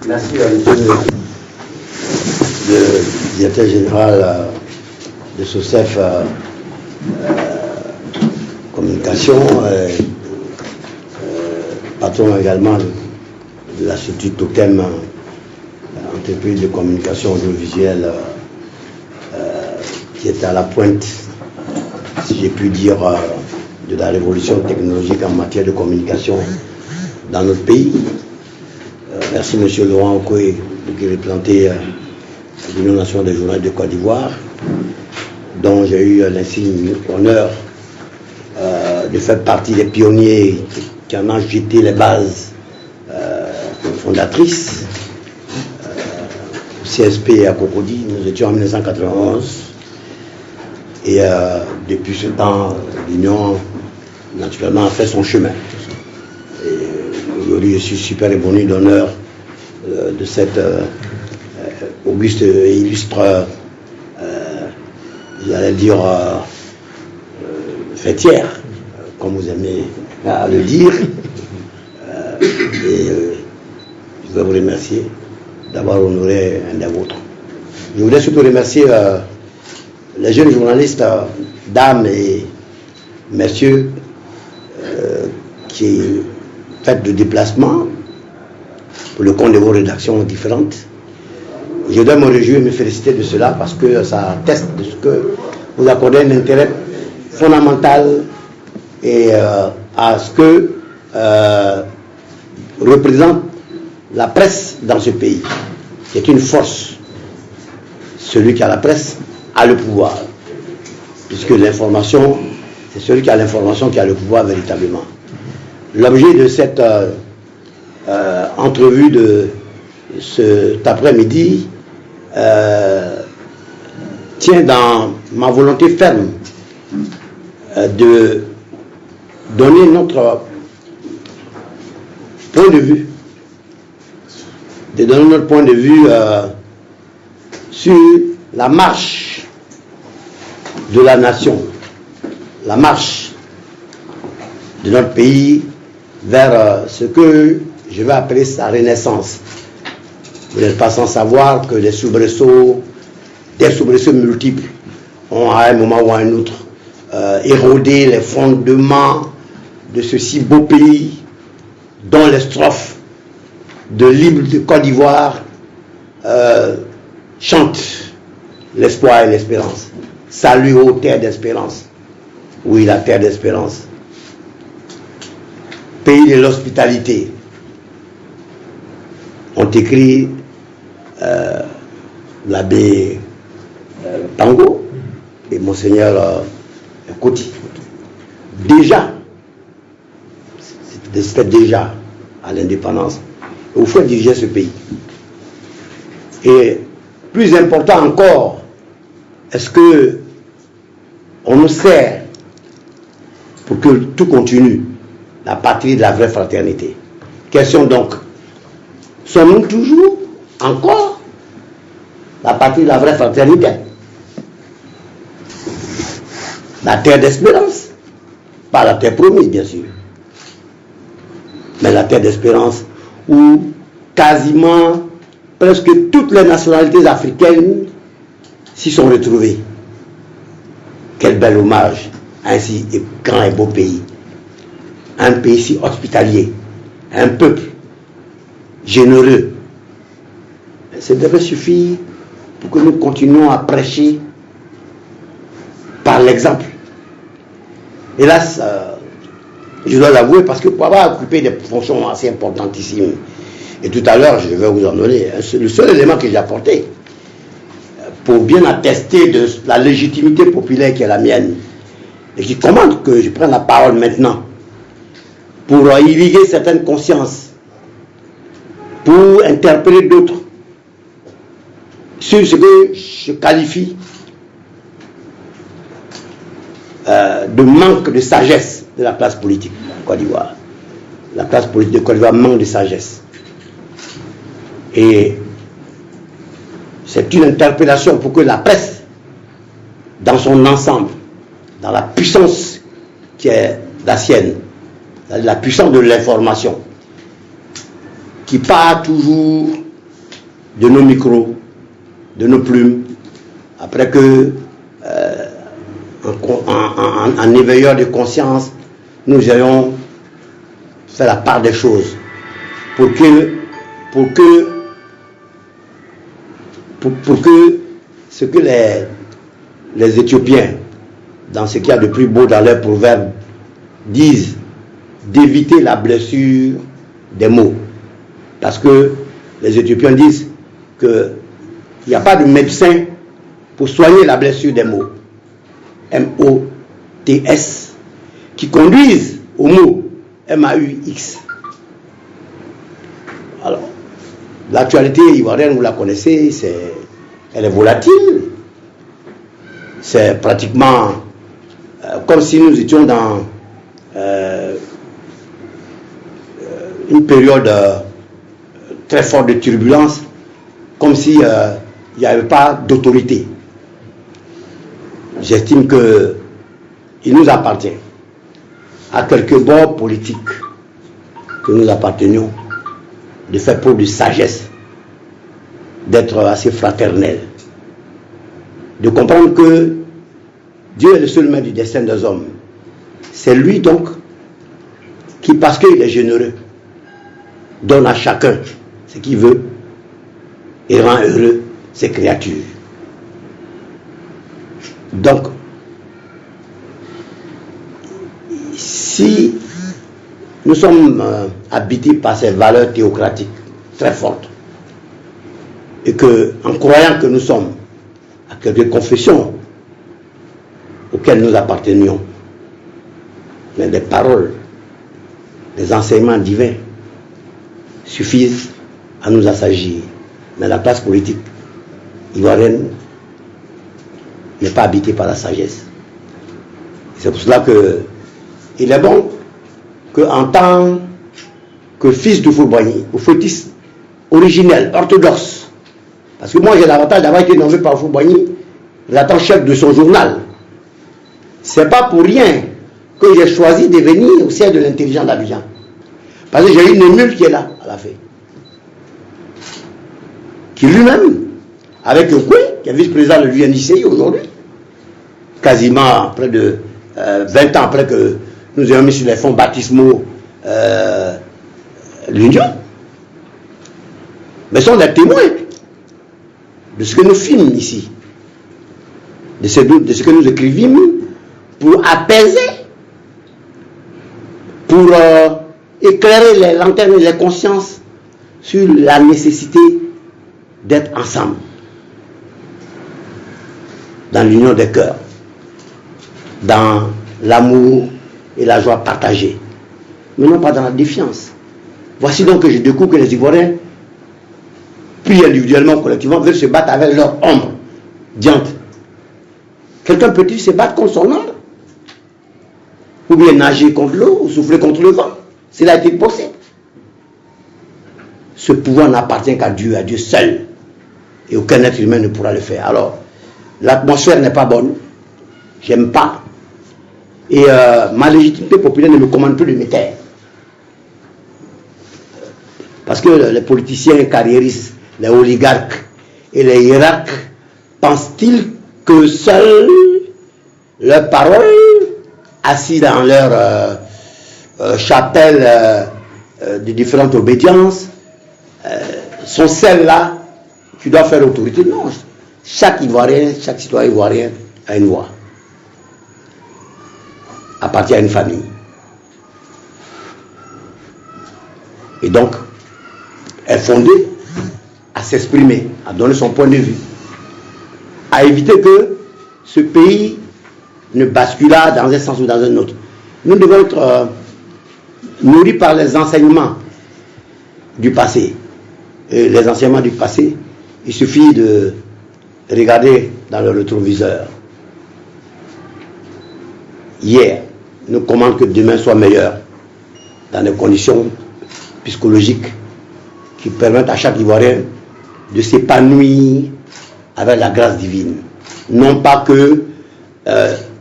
Merci à monsieur le directeur général de SOCEF Communication, patron également de la structure Totem, entreprise de communication audiovisuelle qui est à la pointe, si j'ai pu dire, de la révolution technologique en matière de communication dans notre pays. Merci M. Laurent Okoye qui représentait l'Union nationale des journalistes de Côte d'Ivoire, dont j'ai eu l'insigne honneur de faire partie des pionniers qui en ont jeté les bases fondatrices. CSP à Cocody, nous étions en 1991 et depuis ce temps, l'Union naturellement a fait son chemin. Aujourd'hui, je suis super ému d'honneur de cette auguste et illustre, j'allais dire, fêtière, comme vous aimez le dire. Je voudrais vous remercier d'avoir honoré un des vôtres. Je voudrais surtout remercier les jeunes journalistes, dames et messieurs, qui faites de déplacement pour le compte de vos rédactions différentes. Je dois me réjouir et me féliciter de cela parce que ça atteste de ce que vous accordez un intérêt fondamental et à ce que représente la presse dans ce pays. C'est une force. Celui qui a la presse a le pouvoir, puisque l'information, c'est celui qui a l'information qui a le pouvoir véritablement. L'objet de cette entrevue de cet après-midi tient dans ma volonté ferme de donner notre point de vue, sur la marche de la nation, la marche de notre pays vers ce que je vais appeler sa renaissance. Vous n'êtes pas sans savoir que des soubresauts multiples ont à un moment ou à un autre érodé les fondements de ce si beau pays dont les strophes de l'hymne de Côte d'Ivoire chantent l'espoir et l'espérance. Salut aux terres d'espérance. Oui, la terre d'espérance. Pays de l'hospitalité, ont écrit l'abbé Pango et Monseigneur Koti. Déjà, c'était déjà à l'indépendance, il faut diriger ce pays. Et plus important encore, est-ce que on nous sert pour que tout continue? La patrie de la vraie fraternité. Question donc, sommes-nous toujours encore la patrie de la vraie fraternité? La terre d'espérance, pas la terre promise bien sûr, mais la terre d'espérance où quasiment presque toutes les nationalités africaines s'y sont retrouvées. Quel bel hommage à un si grand et beau pays. Un pays si hospitalier, un peuple généreux. Ça devrait suffire pour que nous continuions à prêcher par l'exemple. Hélas, je dois l'avouer, parce que pour avoir occupé des fonctions assez importantissimes, et tout à l'heure je vais vous en donner, le seul élément que j'ai apporté pour bien attester de la légitimité populaire qui est la mienne, et qui commande que je prenne la parole maintenant, pour irriguer certaines consciences, pour interpeller d'autres sur ce que je qualifie de manque de sagesse de la classe politique de Côte d'Ivoire. La classe politique de Côte d'Ivoire manque de sagesse. Et c'est une interpellation pour que la presse, dans son ensemble, dans la puissance qui est la sienne, la puissance de l'information, qui part toujours de nos micros, de nos plumes, après que, en éveilleur de conscience, nous ayons fait la part des choses pour que ce que les Éthiopiens, dans ce qu'il y a de plus beau dans leur proverbe, disent d'éviter la blessure des mots. Parce que les Éthiopiens disent qu'il n'y a pas de médecin pour soigner la blessure des mots. M-O-T-S, qui conduisent au mot M-A-U-X. Alors, l'actualité ivoirienne, vous la connaissez, elle est volatile. C'est pratiquement comme si nous étions dans une période très forte de turbulence, comme si il n'y avait pas d'autorité. J'estime qu'il nous appartient, à quelques bords politiques que nous appartenions, de faire preuve de sagesse, d'être assez fraternel, de comprendre que Dieu est le seul maître du destin des hommes. C'est lui donc qui, parce qu'il est généreux, donne à chacun ce qu'il veut et rend heureux ses créatures. Donc, si nous sommes habités par ces valeurs théocratiques très fortes, et que, en croyant que nous sommes à quelques confessions auxquelles nous appartenions, mais des paroles, des enseignements divins suffisent à nous assagir. Mais la classe politique ivoirienne n'est pas habitée par la sagesse. C'est pour cela qu'il est bon qu'en tant que fils de Houphouët-Boigny, ou fœtus originel, orthodoxe, parce que moi j'ai l'avantage d'avoir été nommé par Houphouët-Boigny, rédacteur chef de son journal. C'est pas pour rien que j'ai choisi de venir au siège de l'intelligence d'Abidjan. Parce que j'ai une émule qui est là, à la fin. Qui lui-même, avec Okwe, qui est vice-président de l'UNICI aujourd'hui, quasiment près de 20 ans après que nous ayons mis sur les fonds baptismaux l'Union, mais sont des témoins de ce que nous filmons ici, de ce que nous écrivîmes pour apaiser, pour éclairer les lanternes et les consciences sur la nécessité d'être ensemble, dans l'union des cœurs, dans l'amour et la joie partagée, mais non pas dans la défiance. Voici donc que je découvre que les Ivoiriens, puis individuellement, collectivement, veulent se battre avec leur ombre diante. Quelqu'un peut-il se battre contre son ombre? Ou bien nager contre l'eau, ou souffler contre le vent? Cela est possible. Ce pouvoir n'appartient qu'à Dieu seul. Et aucun être humain ne pourra le faire. Alors, l'atmosphère n'est pas bonne. J'aime pas. Et ma légitimité populaire ne me commande plus de me taire. Parce que les politiciens carriéristes, les oligarques et les hiérarques pensent-ils que seules leurs paroles, assis dans leur chapelle de différentes obédiences, sont celles-là qui doivent faire autorité? Non. Chaque Ivoirien, chaque citoyen ivoirien a une voix, appartient à une famille. Et donc, est fondée à s'exprimer, à donner son point de vue, à éviter que ce pays ne basculât dans un sens ou dans un autre. Nous devons être nourris par les enseignements du passé. Et les enseignements du passé, il suffit de regarder dans le rétroviseur. Hier nous commande que demain soit meilleur, dans des conditions psychologiques qui permettent à chaque Ivoirien de s'épanouir avec la grâce divine. Non pas que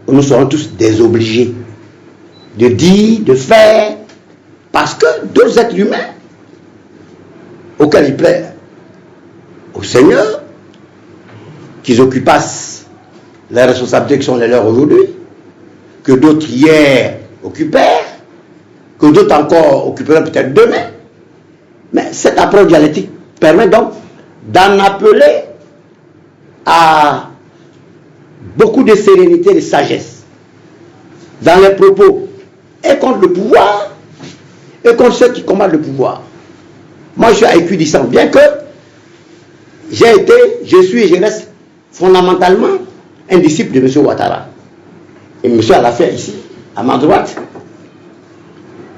nous serons tous désobligés de dire, de faire, parce que d'autres êtres humains auquel il plaît au Seigneur, qu'ils occupassent les responsabilités qui sont les leurs aujourd'hui, que d'autres hier occupèrent, que d'autres encore occuperont peut-être demain. Mais cette approche dialectique permet donc d'en appeler à beaucoup de sérénité et de sagesse dans les propos et contre le pouvoir et contre ceux qui combattent le pouvoir. Moi, je suis équidistant, bien que je suis et je reste fondamentalement un disciple de M. Ouattara. Et M. a l'affaire ici, à ma droite,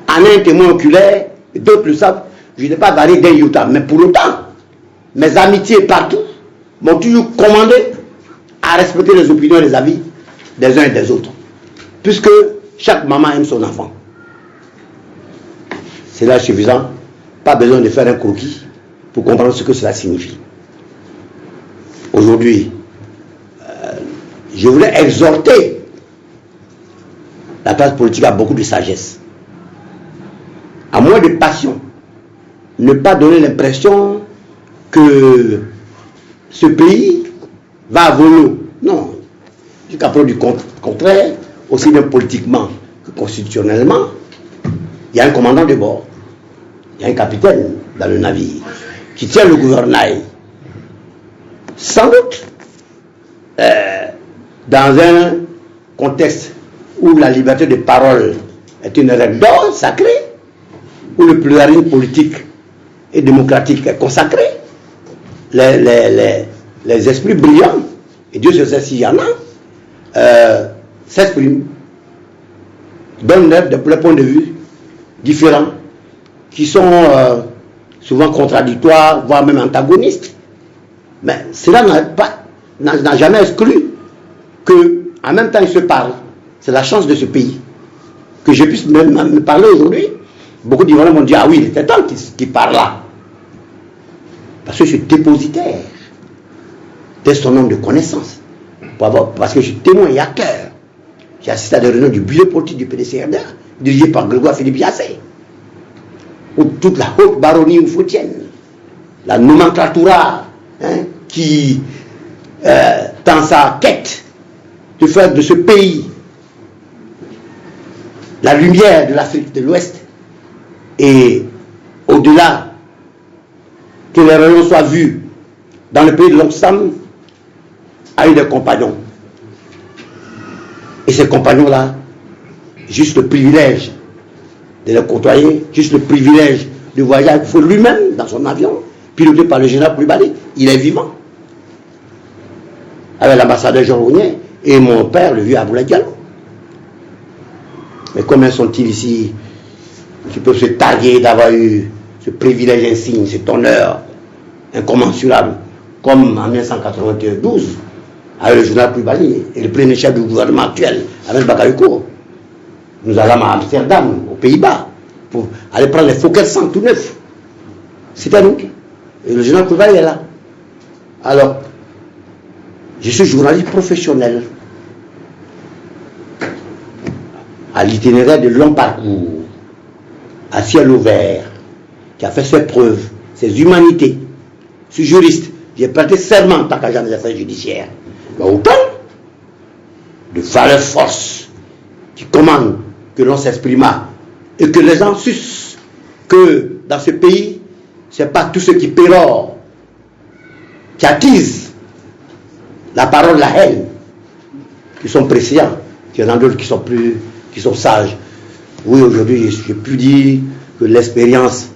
en un témoin oculaire, d'autres le savent, je n'ai pas varié d'un iota, mais pour autant, mes amitiés partout m'ont toujours commandé à respecter les opinions et les avis des uns et des autres. Puisque chaque maman aime son enfant. C'est là suffisant. Pas besoin de faire un croquis pour comprendre ce que cela signifie. Aujourd'hui, je voulais exhorter la classe politique à beaucoup de sagesse, à moins de passion, ne pas donner l'impression que ce pays va à volo. Non, jusqu'à preuve du contraire, aussi bien politiquement que constitutionnellement, il y a un commandant de bord, il y a un capitaine dans le navire qui tient le gouvernail. Sans doute, dans un contexte où la liberté de parole est une règle d'or sacrée, où le pluralisme politique et démocratique est consacré, les esprits brillants, et Dieu sait s'il y en a, s'expriment, donnent des points de vue différents, qui sont souvent contradictoires, voire même antagonistes. Mais cela n'a jamais exclu qu'en même temps ils se parlent. C'est la chance de ce pays. Que je puisse même me parler aujourd'hui. Beaucoup d'Ivoiriens m'ont dit, ah oui, il était temps qu'il parle là. Parce que je suis dépositaire de son nombre de connaissances. Parce que je suis témoin et acteur. J'ai assisté à des réunions du bureau politique du PDCRDA, dirigé par Grégoire Philippe Yassé, où toute la haute baronnie oufouetienne, la nomenclatura, qui dans sa quête de faire de ce pays la lumière de l'Afrique de l'Ouest, et au-delà, que les rayons soient vus dans le pays de l'Oxfam, a eu des compagnons. Et ces compagnons-là, juste le privilège de les côtoyer, juste le privilège de voyager avec lui-même dans son avion, piloté par le général Koulibaly, il est vivant. Avec l'ambassadeur Jean Rougnet et mon père, le vieux Aboulaye Diallo. Mais combien sont-ils ici qui peuvent se targuer d'avoir eu ce privilège insigne, cet honneur incommensurable, comme en 1992, avec le général Koulibaly et le premier chef du gouvernement actuel, avec Bakary Kourou. Nous allons à Amsterdam, aux Pays-Bas, pour aller prendre les Fokker 100 tout neufs. C'était nous. Et le général Koulibaly est là. Alors, je suis journaliste professionnel, à l'itinéraire de long parcours, à ciel ouvert, qui a fait ses preuves, ses humanités. Je suis juriste, j'ai prêté serment en tant qu'agent des affaires judiciaires. Mais autant de valeurs forces qui commandent que l'on s'exprima et que les gens sucent que dans ce pays, ce n'est pas tous ceux qui pérorent, qui attisent la parole, la haine, qui sont précieux, qu'il y en a d'autres qui sont sages. Oui, aujourd'hui, je peux dire que l'expérience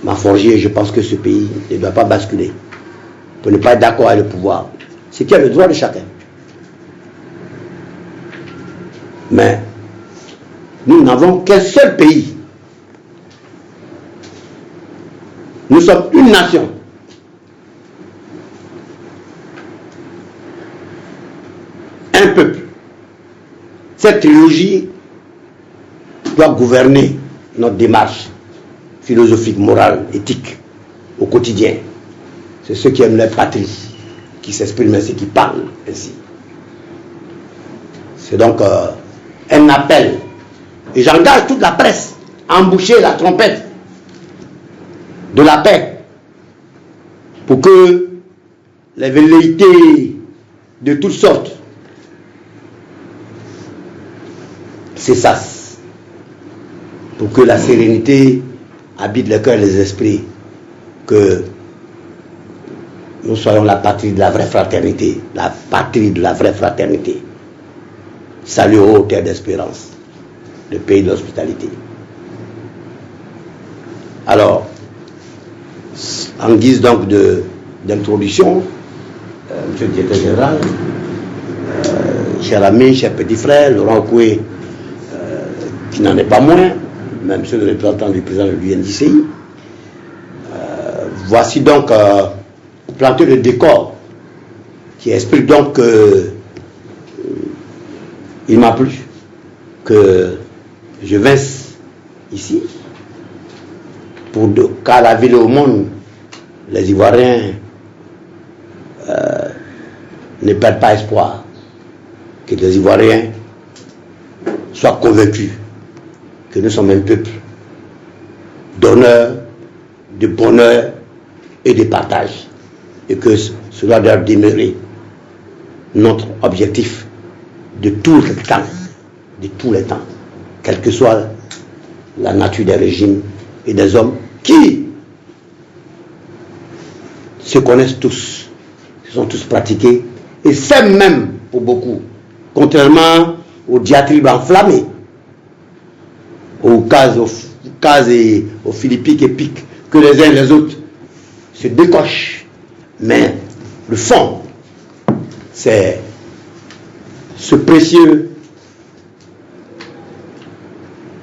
m'a forgé et je pense que ce pays ne doit pas basculer pour ne pas être d'accord avec le pouvoir. C'est qu'il y a le droit de chacun. Mais nous n'avons qu'un seul pays. Nous sommes une nation. Un peuple. Cette trilogie doit gouverner notre démarche philosophique, morale, éthique au quotidien. C'est ceux qui aiment la patrie qui s'expriment ainsi, qui parlent ainsi. C'est donc un appel. Et j'engage toute la presse à emboucher la trompette de la paix, pour que les velléités de toutes sortes cessassent, pour que la sérénité habite le cœur et les esprits, que nous soyons la patrie de la vraie fraternité, la patrie de la vraie fraternité. Salut aux terres d'espérance, le pays de l'hospitalité. Alors, en guise donc d'introduction, Monsieur le directeur général, cher ami, cher petit frère, Laurent Koué, qui n'en est pas moins, même monsieur le représentant du président de l'UNDCI, voici donc planter le décor qui explique donc que il m'a plu que je vinsse ici pour qu'à la ville et au monde, les Ivoiriens ne perdent pas espoir, que les Ivoiriens soient convaincus que nous sommes un peuple d'honneur, de bonheur et de partage, et que cela doit demeurer notre objectif de tout le temps, quelle que soit la nature des régimes et des hommes qui se connaissent tous, se sont tous pratiqués et s'aiment même pour beaucoup, contrairement aux diatribes enflammées, aux cases et aux philippiques et piques que les uns et les autres se décochent. Mais le fond, c'est ce précieux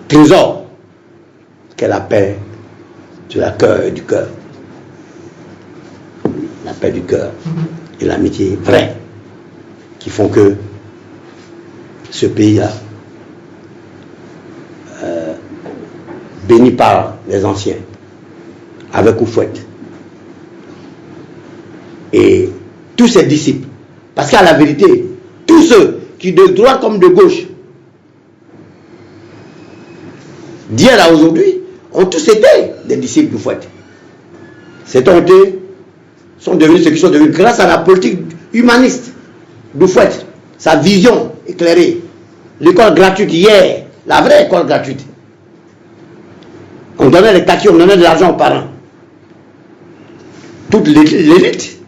trésor qu'est la paix de la cœur et du cœur. La paix du cœur et l'amitié vraie qui font que ce pays-là, béni par les anciens, avec Oufouette, et tous ses disciples, parce qu'à la vérité, tous ceux qui de droite comme de gauche, d'hier à aujourd'hui, ont tous été des disciples d'Oufouette. Sont devenus ce qu'ils sont devenus grâce à la politique humaniste d'Oufouette, sa vision éclairée, l'école gratuite hier, la vraie école gratuite. On donnait les kaki, on donnait de l'argent aux parents. Toute l'élite,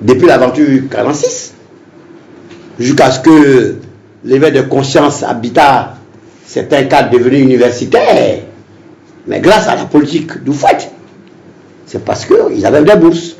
depuis l'aventure 46, jusqu'à ce que l'éveil de conscience habita certains cadres devenus universitaires, mais grâce à la politique d'Oufouette, c'est parce qu'ils avaient des bourses.